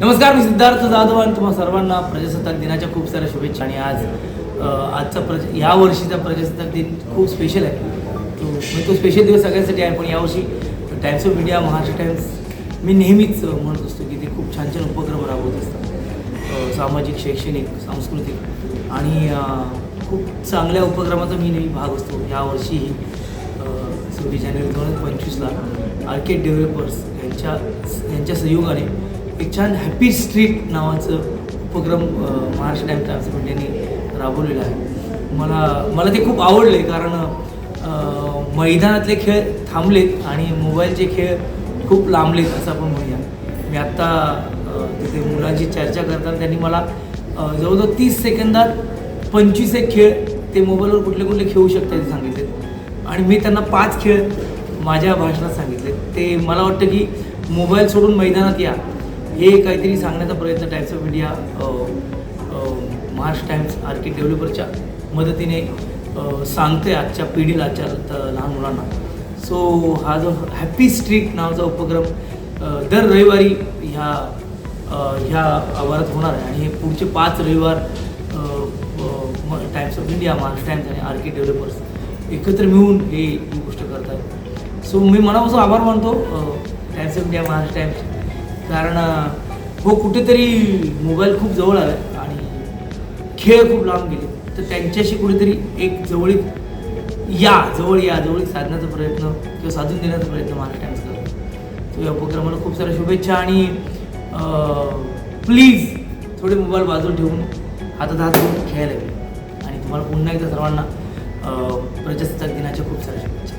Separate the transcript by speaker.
Speaker 1: नमस्कार, मी सिद्धार्थ जाधव आणि तुम्हा सर्वांना प्रजासत्ताक दिनाच्या खूप साऱ्या शुभेच्छा. आणि या वर्षीचा प्रजासत्ताक दिन खूप स्पेशल आहे. तो स्पेशल दिवस सगळ्यांसाठी आहे. पण यावर्षी Times of India, Maharashtra Times मी नेहमीच म्हणत असतो की ते खूप छान छान उपक्रम राबवत असतात. सामाजिक, शैक्षणिक, सांस्कृतिक आणि खूप चांगल्या उपक्रमाचा मी नेहमी भाग असतो. यावर्षीही 26 जानेवारी 2025ला आर्केड डेव्हलपर्स यांच्या सहयोगाने एक छान हॅपी स्ट्रीट नावाचं उपक्रम महाराष्ट्र टाइम्स ऑफ इंडियाने राबवलेलं आहे. मला ते खूप आवडलं आहे, कारण मैदानातले खेळ थांबलेत आणि मोबाईलचे खेळ खूप लांबलेत असं आपण म्हणूया. मी आत्ता तिथे मुलांची चर्चा करताना त्यांनी मला जवळजवळ 30 सेकंदात 25 एक खेळ ते मोबाईलवर कुठले कुठले खेळू शकतात ते सांगितले. आणि मी त्यांना 5 खेळ माझ्या भाषणात सांगितले. ते मला वाटतं की मोबाईल सोडून मैदानात या, हे काहीतरी सांगण्याचा प्रयत्न Times of India Maharashtra Times Orchid डेव्हलपरच्या मदतीने सांगते आजच्या पिढीला, आजच्या लहान मुलांना. सो हा जो हॅपी स्ट्रीट नावाचा उपक्रम दर रविवारी ह्या आवारात होणार आहे. आणि हे पुढचे 5 रविवार times of India, Maharashtra times आणि आर्किड डेव्हलपर्स एकत्र मिळून ही गोष्ट करत आहेत. सो मी मनापासून आभार मानतो times of India, Maharashtra times. कारण कुठेतरी मोबाईल खूप जवळ आला आहे आणि खेळ खूप लांब गेले, तर त्यांच्याशी कुठेतरी एक जवळीक साधण्याचा प्रयत्न किंवा साधून देण्याचा प्रयत्न महाराष्ट्र टाइम्स करतो. तर या उपक्रमाला खूप साऱ्या शुभेच्छा. आणि प्लीज थोडे मोबाईल बाजूला ठेवून हातात हात घेऊन खेळायला लागले. आणि तुम्हाला पुन्हा एकदा सर्वांना प्रजासत्ताक दिनाच्या खूप साऱ्या शुभेच्छा.